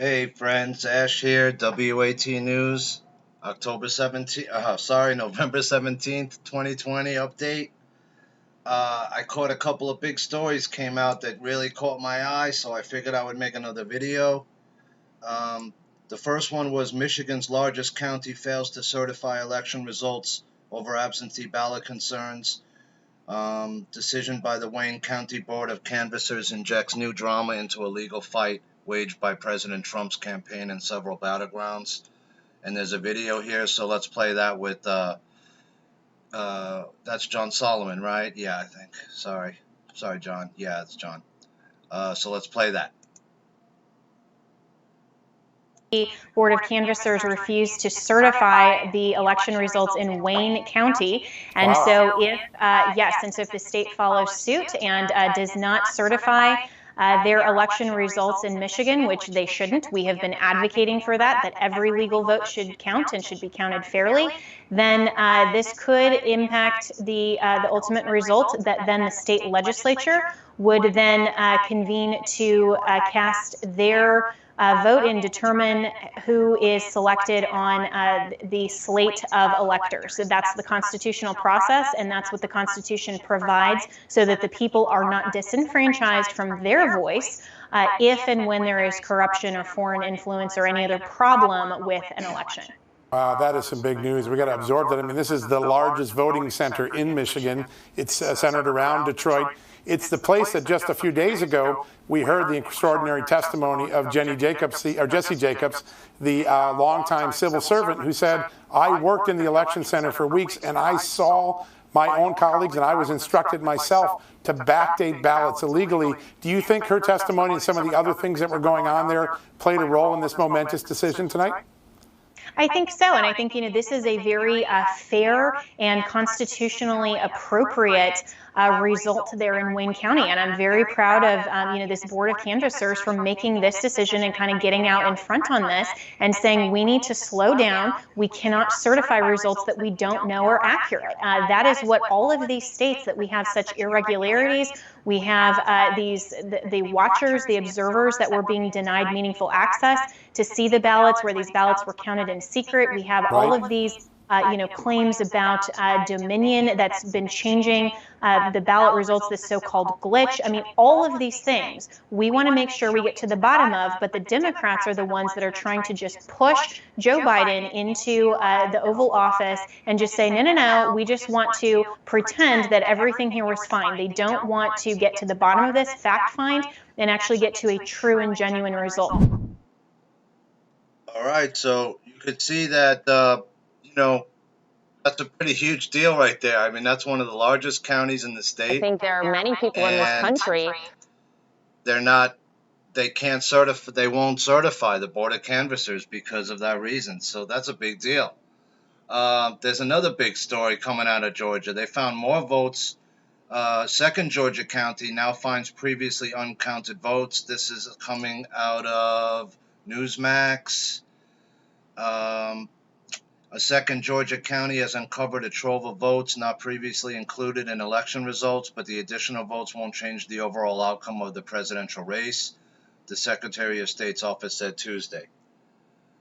Hey friends, Ash here, WAT News, November 17th, 2020 update. I caught a couple of big stories came out that really caught my eye, so I figured I would make another video. Um, the first one was Michigan's largest county fails to certify election results over absentee ballot concerns. Decision by the Wayne County Board of Canvassers injects new drama into a legal fight waged by President Trump's campaign in several battlegrounds. And there's a video here, so let's play that with, that's John Solomon, right? Yeah, I think. Sorry, John. Yeah, it's John. So let's play that. The Board of Canvassers refused to certify the election results in Wayne County. And so if the state follows suit and does not certify their election results in Michigan, which they shouldn't, we have been advocating for that every legal vote should count and should be counted fairly, then this could impact the ultimate result that then the state legislature would then convene to cast their vote and determine who is selected on the slate of electors. So that's the constitutional process, and that's what the Constitution provides so that the people are not disenfranchised from their voice if and when there is corruption or foreign influence or any other problem with an election. Wow, that is some big news. We got to absorb that. I mean, this is the largest voting center in Michigan. It's centered around Detroit. It's the place that just a few days ago we heard the extraordinary testimony of Jesse Jacobs, the longtime civil servant, who said, "I worked in the election center for weeks and I saw my own colleagues and I was instructed myself to backdate ballots illegally." Do you think her testimony and some of the other things that were going on there played a role in this momentous decision tonight? I think so, and I think this is a very fair and constitutionally appropriate result there in Wayne County, and I'm very proud of this Board of Canvassers for making this decision and kind of getting out in front on this and saying we need to slow down. We cannot certify results that we don't know are accurate. That is what all of these states that we have such irregularities. We have the watchers, the observers that were being denied meaningful access to see the ballots, where these ballots were counted in secret. We have all of these claims about Dominion that's been changing the ballot results, this so-called glitch. I mean, all of these things we want to make sure we get to the bottom of, but the Democrats are the ones that are trying to just push Joe Biden into the Oval Office and just say, no, we just want to pretend that everything here was fine. They don't want to get to the bottom of this, fact find, and actually get to a true and genuine result. All right, so you could see that, that's a pretty huge deal right there. I mean, that's one of the largest counties in the state. I think there are many people in this country. They can't certify, they won't certify the Board of Canvassers because of that reason. So that's a big deal. There's another big story coming out of Georgia. They found more votes. Second Georgia county now finds previously uncounted votes. This is coming out of Newsmax. A second Georgia county has uncovered a trove of votes not previously included in election results, but the additional votes won't change the overall outcome of the presidential race, the Secretary of State's office said Tuesday.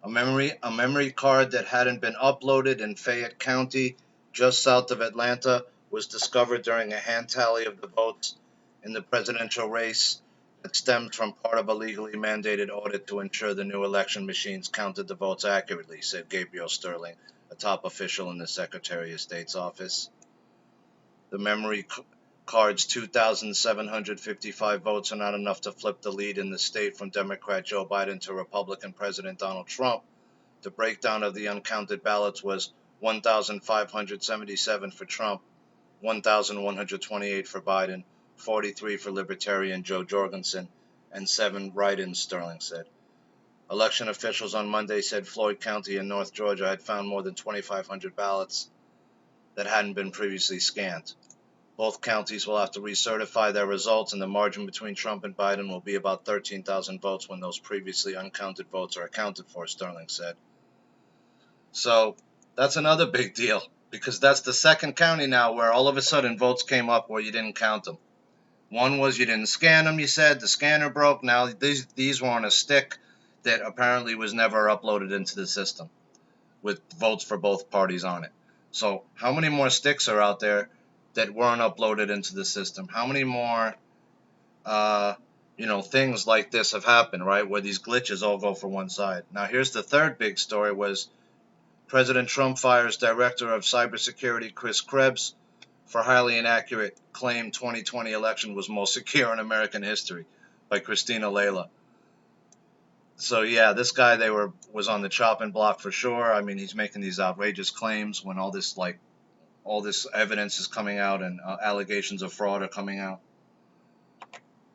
A memory card that hadn't been uploaded in Fayette County, just south of Atlanta, was discovered during a hand tally of the votes in the presidential race. It stems from part of a legally mandated audit to ensure the new election machines counted the votes accurately, said Gabriel Sterling, a top official in the Secretary of State's office. The memory card's 2,755 votes are not enough to flip the lead in the state from Democrat Joe Biden to Republican President Donald Trump. The breakdown of the uncounted ballots was 1,577 for Trump, 1,128 for Biden, 43 for Libertarian Joe Jorgensen, and 7 write-ins, Sterling said. Election officials on Monday said Floyd County in North Georgia had found more than 2,500 ballots that hadn't been previously scanned. Both counties will have to recertify their results, and the margin between Trump and Biden will be about 13,000 votes when those previously uncounted votes are accounted for, Sterling said. So that's another big deal, because that's the second county now where all of a sudden votes came up where you didn't count them. One was you didn't scan them, you said. The scanner broke. Now these were on a stick. that apparently was never uploaded into the system with votes for both parties on it. So how many more sticks are out there that weren't uploaded into the system? How many more, things like this have happened, right? Where these glitches all go for one side. Now here's the third big story: was President Trump fires Director of Cybersecurity Chris Krebs for highly inaccurate claim 2020 election was most secure in American history by Christina Layla. So yeah, this guy was on the chopping block for sure. I mean, he's making these outrageous claims when all this evidence is coming out and allegations of fraud are coming out.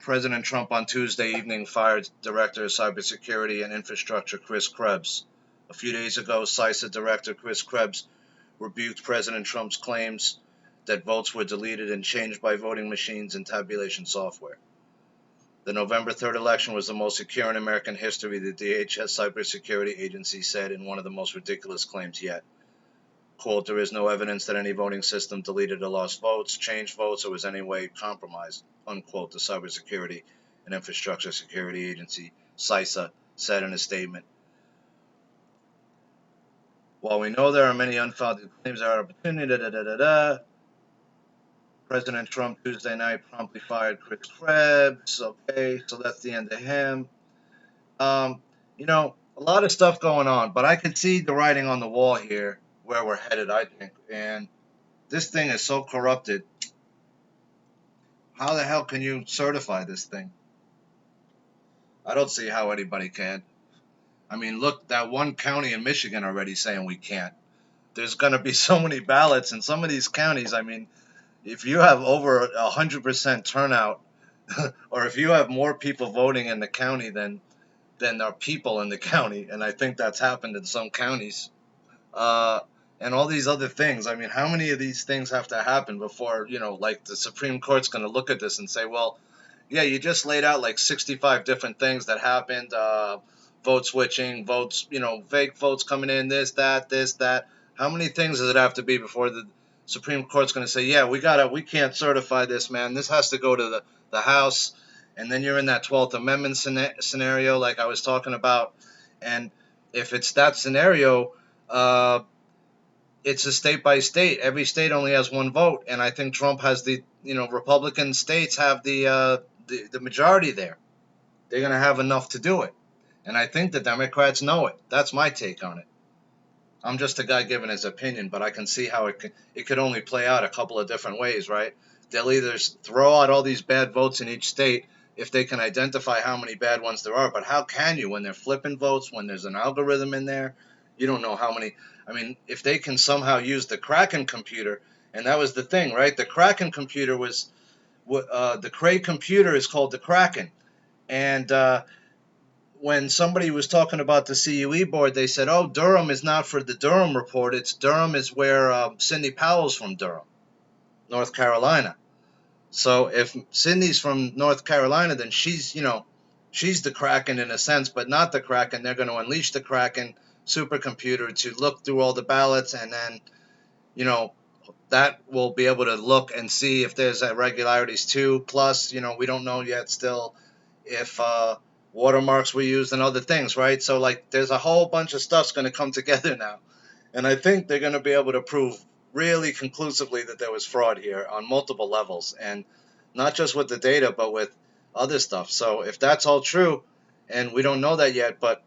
President Trump on Tuesday evening fired Director of Cybersecurity and Infrastructure Chris Krebs. A few days ago, CISA Director Chris Krebs rebuked President Trump's claims that votes were deleted and changed by voting machines and tabulation software. The November 3rd election was the most secure in American history, the DHS Cybersecurity Agency said in one of the most ridiculous claims yet. Quote, there is no evidence that any voting system deleted or lost votes, changed votes, or was any way compromised, unquote, the Cybersecurity and Infrastructure Security Agency, CISA, said in a statement. While we know there are many unfounded claims that are opportunity, President Trump Tuesday night promptly fired Chris Krebs. Okay, so that's the end of him. A lot of stuff going on, but I could see the writing on the wall here where we're headed, I think. And this thing is so corrupted. How the hell can you certify this thing? I don't see how anybody can. I mean, look, that one county in Michigan already saying we can't. There's going to be so many ballots in some of these counties. I mean, if you have over 100% turnout, or if you have more people voting in the county than there are people in the county, and I think that's happened in some counties, and all these other things. I mean, how many of these things have to happen before, like the Supreme Court's going to look at this and say, well, yeah, you just laid out like 65 different things that happened, vote switching, votes, fake votes coming in, this, that. How many things does it have to be before the Supreme Court's going to say, yeah, we can't certify this, man. This has to go to the House. And then you're in that 12th Amendment scenario like I was talking about. And if it's that scenario, it's a state by state. Every state only has one vote. And I think Trump has Republican states have the majority there. They're going to have enough to do it. And I think the Democrats know it. That's my take on it. I'm just a guy giving his opinion, but I can see how it could only play out a couple of different ways, right? They'll either throw out all these bad votes in each state if they can identify how many bad ones there are. But how can you when they're flipping votes, when there's an algorithm in there? You don't know how many. I mean, if they can somehow use the Kraken computer, and that was the thing, right? The Kraken computer was the Cray computer is called the Kraken. And when somebody was talking about the CUE board, they said, oh, Durham is not for the Durham report. Durham is where Sidney Powell's from Durham, North Carolina. So if Sidney's from North Carolina, then she's the Kraken in a sense, but not the Kraken. They're going to unleash the Kraken supercomputer to look through all the ballots, and then, that will be able to look and see if there's irregularities too. Plus, we don't know yet still if watermarks were used and other things, right? So, like, there's a whole bunch of stuff's going to come together now. And I think they're going to be able to prove really conclusively that there was fraud here on multiple levels, and not just with the data, but with other stuff. So if that's all true, and we don't know that yet, but,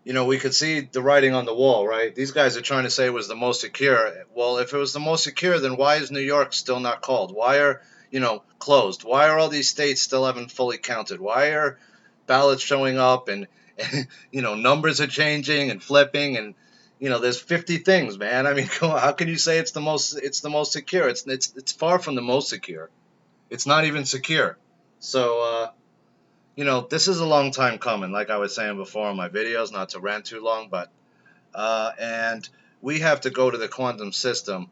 we could see the writing on the wall, right? These guys are trying to say it was the most secure. Well, if it was the most secure, then why is New York still not called? Why are, closed? Why are all these states still haven't fully counted? Why are ballots showing up and numbers are changing and flipping and, there's 50 things, man. I mean, come on, how can you say it's the most secure? It's far from the most secure. It's not even secure. So, this is a long time coming, like I was saying before in my videos, not to rant too long, but, and we have to go to the quantum system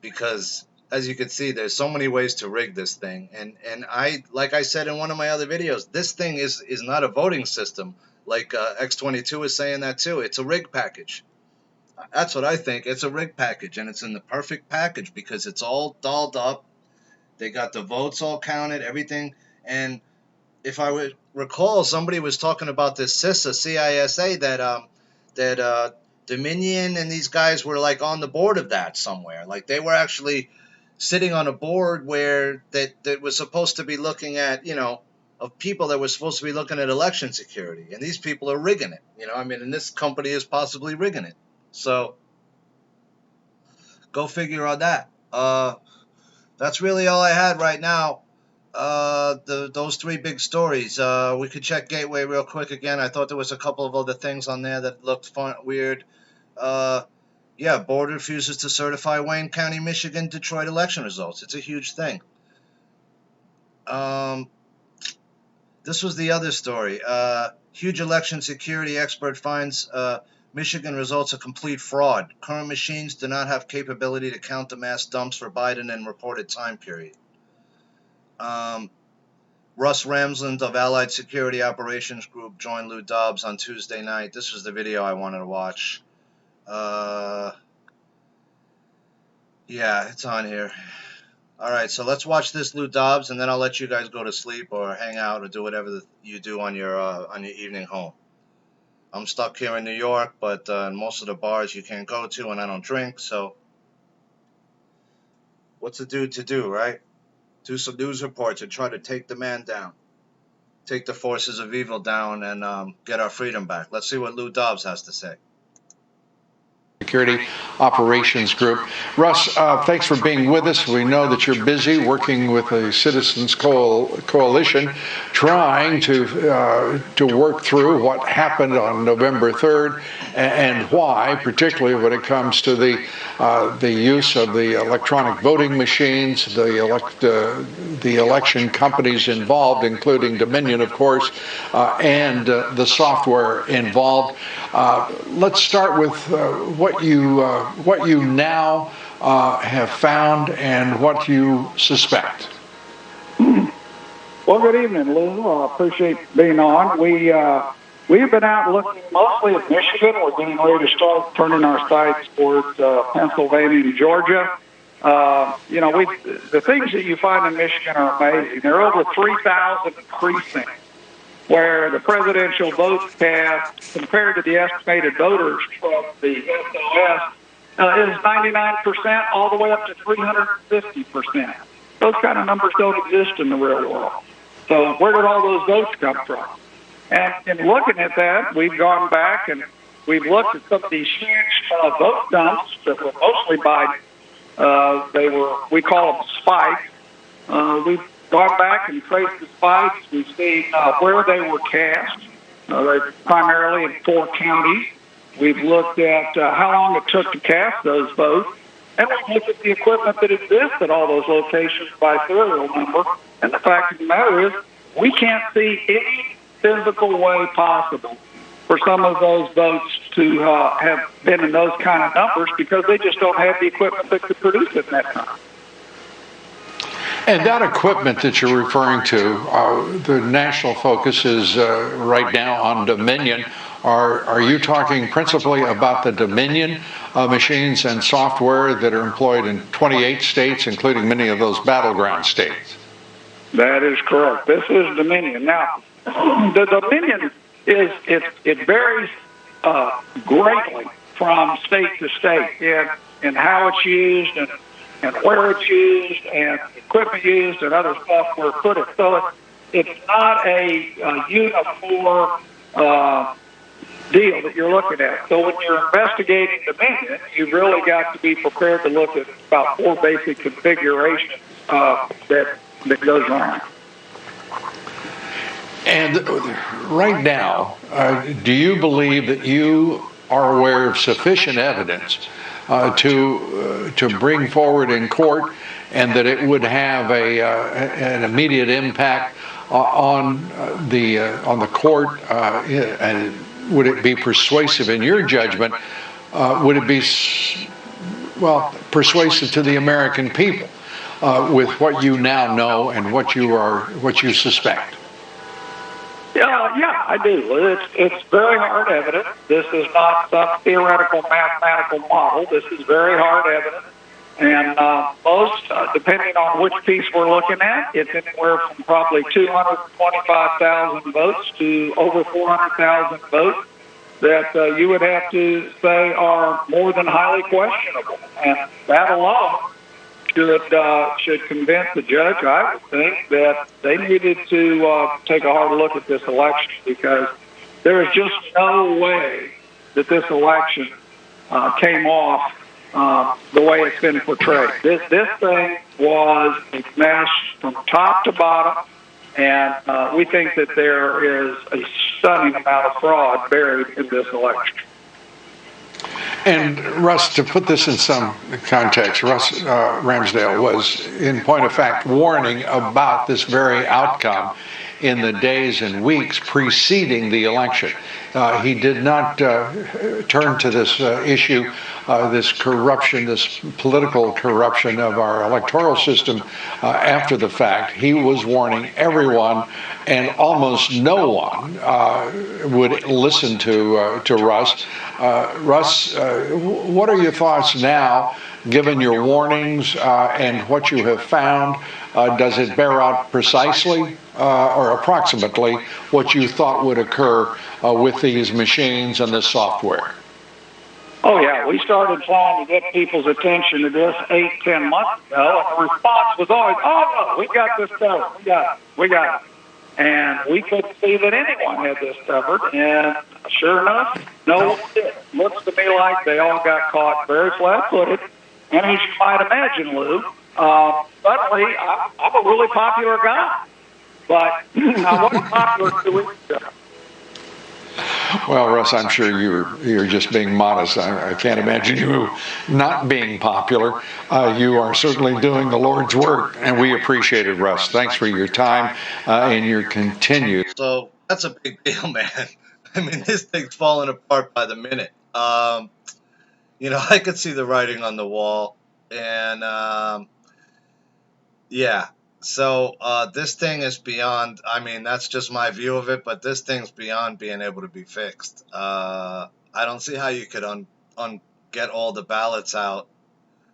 because, as you can see, there's so many ways to rig this thing. And like I said in one of my other videos, this thing is not a voting system. Like X22 is saying that too. It's a rig package. That's what I think. It's a rig package, and it's in the perfect package because it's all dolled up. They got the votes all counted, everything. And if I recall, somebody was talking about this CISA, that Dominion and these guys were like on the board of that somewhere. Like they were actually sitting on a board where that was supposed to be looking at, of people that were supposed to be looking at election security, and these people are rigging it. And this company is possibly rigging it. So go figure on that. That's really all I had right now. Those three big stories. We could check Gateway real quick again. I thought there was a couple of other things on there that looked weird. Board refuses to certify Wayne County, Michigan, Detroit election results. It's a huge thing. This was the other story. Huge election security expert finds Michigan results a complete fraud. Current machines do not have capability to count the mass dumps for Biden in reported time period. Russ Ramsland of Allied Security Operations Group joined Lou Dobbs on Tuesday night. This was the video I wanted to watch. It's on here. All right, so let's watch this Lou Dobbs, and then I'll let you guys go to sleep or hang out or do whatever you do on your evening home. I'm stuck here in New York, but most of the bars you can't go to, and I don't drink, so what's a dude to do, right? Do some news reports and try to take the man down, take the forces of evil down, and get our freedom back. Let's see what Lou Dobbs has to say. Security Operations Group. Russ, thanks for being with us. We know that you're busy working with a citizens coalition trying to work through what happened on November 3rd and why, particularly when it comes to the use of the electronic voting machines, the election companies involved, including Dominion, of course, and the software involved. Let's start with what you now have found and what you suspect. Well, good evening, Lou. I appreciate being on. We've been out looking mostly at Michigan. We're getting ready to start turning our sights towards Pennsylvania and Georgia. The things that you find in Michigan are amazing. There are over 3,000 precincts where the presidential votes cast compared to the estimated voters from the SOS is 99% all the way up to 350%. Those kind of numbers don't exist in the real world. So where did all those votes come from? And in looking at that, we've gone back and we've looked at some of these huge vote dumps that were mostly Biden. We call them spikes. We've gone back and traced the spikes. We've seen where they were cast. They're primarily in 4 counties. We've looked at how long it took to cast those votes. And we've looked at the equipment that exists at all those locations by serial number. And the fact of the matter is, we can't see any physical way possible for some of those votes to have been in those kind of numbers because they just don't have the equipment that could produce it in that time. And that equipment that you're referring to, the national focus is right now on Dominion. Are you talking principally about the Dominion machines and software that are employed in 28 states, including many of those battleground states? That is correct. This is Dominion. Now, the Dominion it varies greatly from state to state in how it's used and where it's used and equipment used and other software put it. So it's not a uniform deal that you're looking at. So when you're investigating Dominion, you've really got to be prepared to look at about 4 basic configurations that goes on. And right now, do you believe that you are aware of sufficient evidence to bring forward in court, and that it would have an immediate impact on the court? And would it be persuasive in your judgment? Would it be persuasive to the American people with what you now know and what you suspect? Yeah, I do. It's very hard evidence. This is not some theoretical mathematical model. This is very hard evidence. And most, depending on which piece we're looking at, it's anywhere from probably 225,000 votes to over 400,000 votes that you would have to say are more than highly questionable. And that alone should convince the judge, I would think, that they needed to take a hard look at this election, because there is just no way that this election came off the way it's been portrayed. This thing was a mess from top to bottom, and we think that there is a stunning amount of fraud buried in this election. And Russ, to put this in some context, Russ Ramsdale was, in point of fact, warning about this very outcome in the days and weeks preceding the election. He did not turn to this issue, this corruption, this political corruption of our electoral system after the fact. He was warning everyone, and almost no one would listen to Russ. Russ, what are your thoughts now, given your warnings and what you have found? Does it bear out precisely or approximately what you thought would occur with these machines and this software? Oh, yeah. We started trying to get people's attention to this 8-10 months ago, and the response was always, oh, no, we got this covered. We got it. And we couldn't see that anyone had this covered, and sure enough, no one did. Looks to me like they all got caught very flat-footed, and as you might imagine, Lou, suddenly I'm a really popular guy, but I wasn't popular 2 weeks ago. Well, Russ, I'm sure you're just being modest. I can't imagine you not being popular. You are certainly doing the Lord's work, and we appreciate it, Russ. Thanks for your time and your continued. So that's a big deal, man. I mean, this thing's falling apart by the minute. I could see the writing on the wall, and yeah. So this thing is beyond, I mean, that's just my view of it, but this thing's beyond being able to be fixed. I don't see how you could get all the ballots out.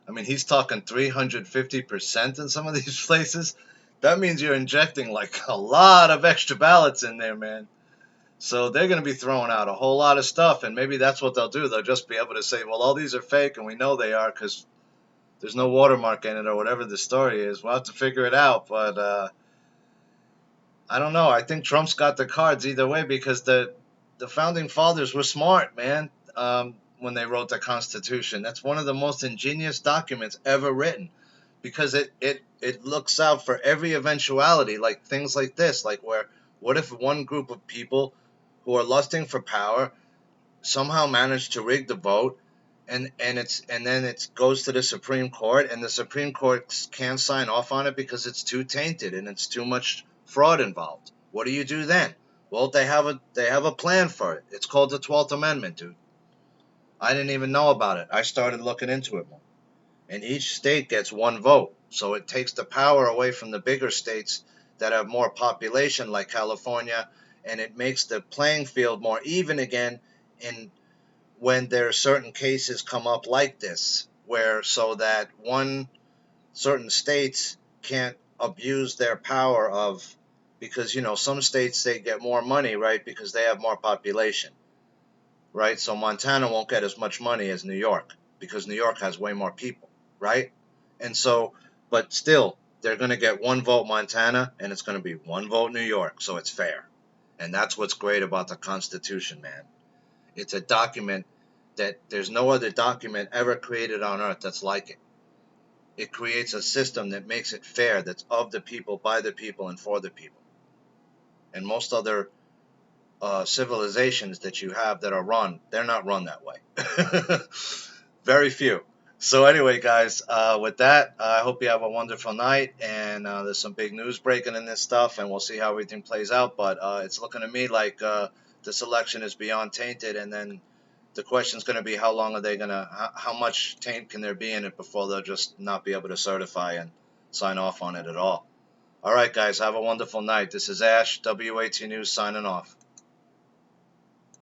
I mean, he's talking 350% in some of these places. That means you're injecting like a lot of extra ballots in there, man. So they're going to be throwing out a whole lot of stuff, and maybe that's what they'll do. They'll just be able to say, well, all these are fake, and we know they are because there's no watermark in it or whatever the story is. We'll have to figure it out, but I don't know. I think Trump's got the cards either way, because the founding fathers were smart, man, when they wrote the Constitution. That's one of the most ingenious documents ever written, because it looks out for every eventuality, like things like this, like what if one group of people who are lusting for power somehow manage to rig the vote, and then it goes to the Supreme Court, and the Supreme Court can't sign off on it because it's too tainted and it's too much fraud involved. What do you do then? Well, they have a plan for it. It's called the 12th Amendment, dude. I didn't even know about it. I started looking into it more. And each state gets one vote, so it takes the power away from the bigger states that have more population, like California, and it makes the playing field more even again when there are certain cases come up like this, so that certain states can't abuse their power because some states, they get more money, right, because they have more population, right? So Montana won't get as much money as New York because New York has way more people, right? And so, but still, they're going to get one vote Montana, and it's going to be one vote New York, so it's fair. And that's what's great about the Constitution, man. It's a document that there's no other document ever created on earth that's like it. It creates a system that makes it fair, that's of the people, by the people, and for the people. And most other civilizations that you have that are run, they're not run that way. Very few. So anyway, guys, with that, I hope you have a wonderful night, and there's some big news breaking in this stuff, and we'll see how everything plays out, but it's looking to me like this election is beyond tainted, and then the question's going to be how much taint can there be in it before they'll just not be able to certify and sign off on it at all. All right, guys, have a wonderful night. This is Ash, WAT News, signing off.